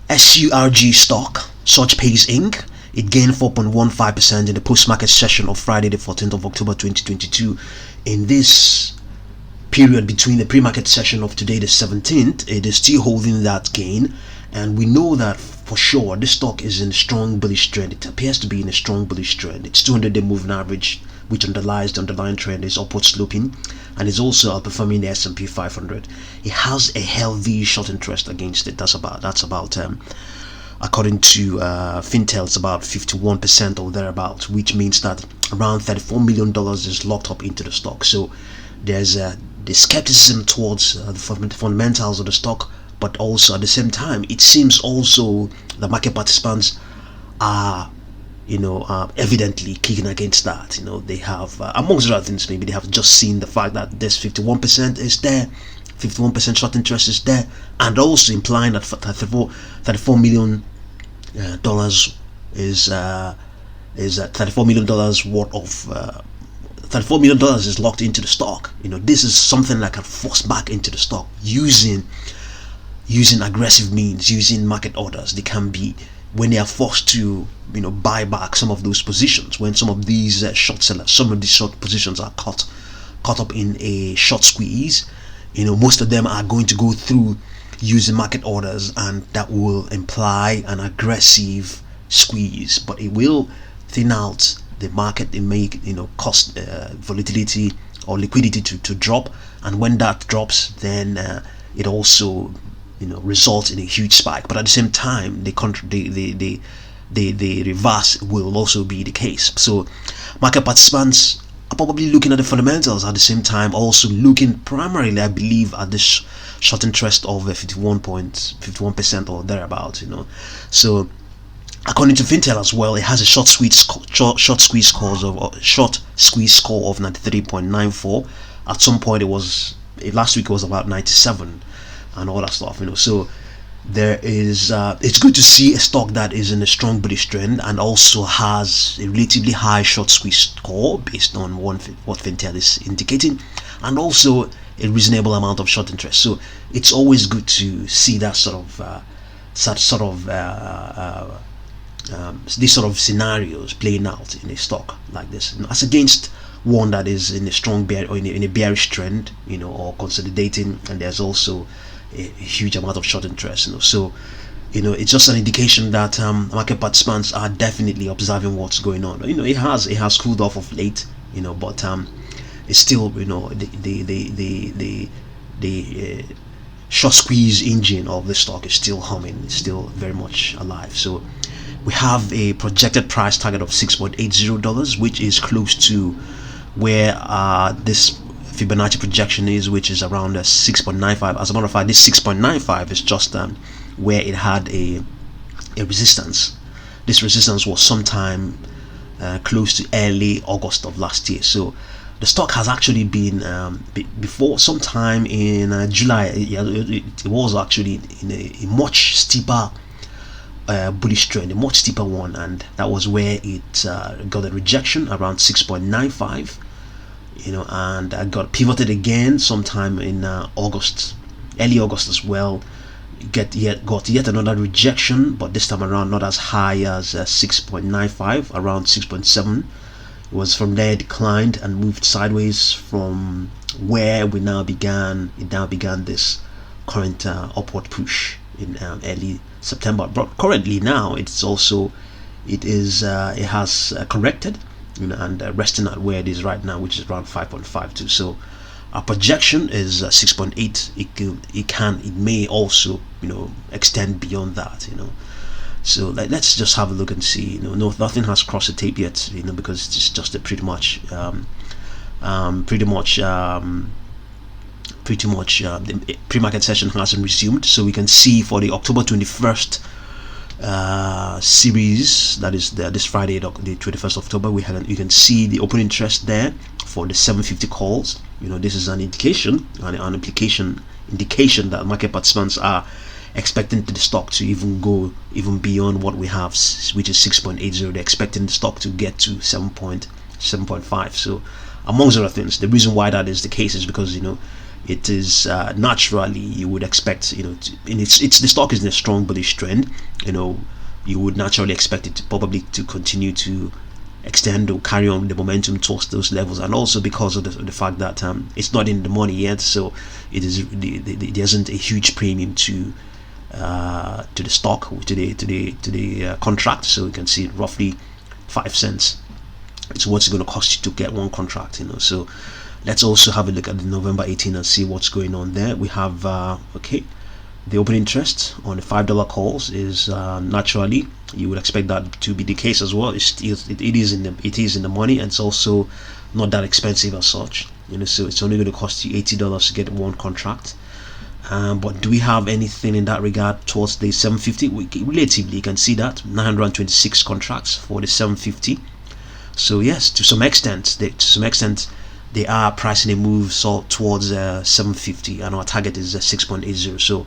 SURG stock, Surgepays Inc. It gained 4.15% in the post-market session of Friday the 14th of October 2022. In this period between the pre-market session of today the 17th, it is still holding that gain, and we know that for sure this stock is in a strong bullish trend. It appears to be in a strong bullish trend. Its 200-day moving average, which underlies the underlying trend, is upward sloping and is also outperforming the S&P 500. It has a healthy short interest against it. That's about according to Fintel, it's about 51% or thereabouts, which means that around $34 million is locked up into the stock. So there's the skepticism towards the fundamentals of the stock, but also at the same time it seems also the market participants are evidently kicking against that. They have amongst other things, maybe they have just seen the fact that this 51% is there, 51% short interest is there, and also implying that $34 million is $34 million worth of $34 million is locked into the stock. This is something that can force back into the stock using aggressive means, using market orders. They can be, when they are forced to buy back some of those positions, when some of these short sellers, some of these short positions are caught up in a short squeeze. Most of them are going to go through using market orders, and that will imply an aggressive squeeze, but it will thin out the market. It may cause volatility or liquidity to drop, and when that drops, then it also results in a huge spike. But at the same time, the reverse will also be the case. So market participants are probably looking at the fundamentals at the same time, also looking primarily, I believe, at this short interest of 51% or thereabouts. So according to Fintel as well, it has a short squeeze score of 93.94. At some point last week it was about 97 and all that stuff. So there is it's good to see a stock that is in a strong bullish trend and also has a relatively high short squeeze score based on what Fintel is indicating, and also a reasonable amount of short interest. So it's always good to see that these sort of scenarios playing out in a stock like this, as against one that is in a strong in a bearish trend, or consolidating, and there's also a huge amount of short interest. So it's just an indication that market participants are definitely observing what's going on. It has cooled off of late, but it's still the short squeeze engine of the stock is still humming. It's still very much alive. So we have a projected price target of $6.80, which is close to where this Fibonacci projection is, which is around 6.95. As a matter of fact, this 6.95 is just where it had a resistance. This resistance was sometime close to early August of last year. So the stock has actually been before, sometime in July. It was actually in a much steeper bullish trend, a much steeper one, and that was where it got a rejection around 6.95, and I got pivoted again sometime in early August as well. Got yet another rejection, but this time around not as high as 6.95, around 6.7. It was from there it declined and moved sideways from where it now began this current upward push in early September. But currently now it has corrected, and resting at where it is right now, which is around 5.52. So our projection is 6.8. It may also extend beyond that. So let's just have a look and see. Nothing has crossed the tape yet, because it's just a pretty much the pre-market session hasn't resumed. So we can see for the October 21st series, that is this Friday, the 21st of October, you can see the open interest there for the 750 calls. This is an indication, an indication that market participants are expecting the stock to go beyond what we have, which is 6.80. They're expecting the stock to get to 7.5. So amongst other things, the reason why that is the case is because it is naturally, you would expect, it's the stock is in a strong bullish trend. You would naturally expect it to probably to continue to extend or carry on the momentum towards those levels, and also because of the fact that it's not in the money yet, so it is there isn't a huge premium to the stock, to the contract. So you can see roughly 5 cents. It's what's going to cost you to get one contract. So let's also have a look at the November 18 and see what's going on there. We have the open interest on the $5 calls is naturally, you would expect that to be the case as well. It is in the money, and it's also not that expensive as such. So it's only going to cost you $80 to get one contract. But do we have anything in that regard towards the 750? Relatively, you can see that 926 contracts for the 750. So yes, to some extent, they are pricing a move towards 750, and our target is 6.80. So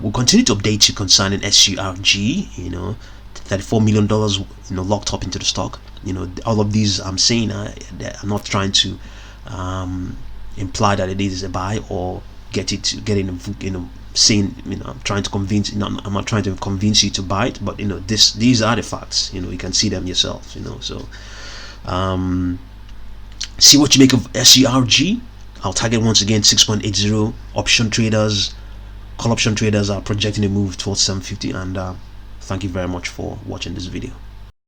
we'll continue to update you concerning SURG. $34 million locked up into the stock. All of these I'm saying, I'm not trying to imply that it is a buy or saying, I'm trying to convince, I'm not trying to convince you to buy it, but these are the facts. You can see them yourself. So see what you make of SURG. Our target once again 6.80. Option traders, call option traders are projecting a move towards 750, and thank you very much for watching this video.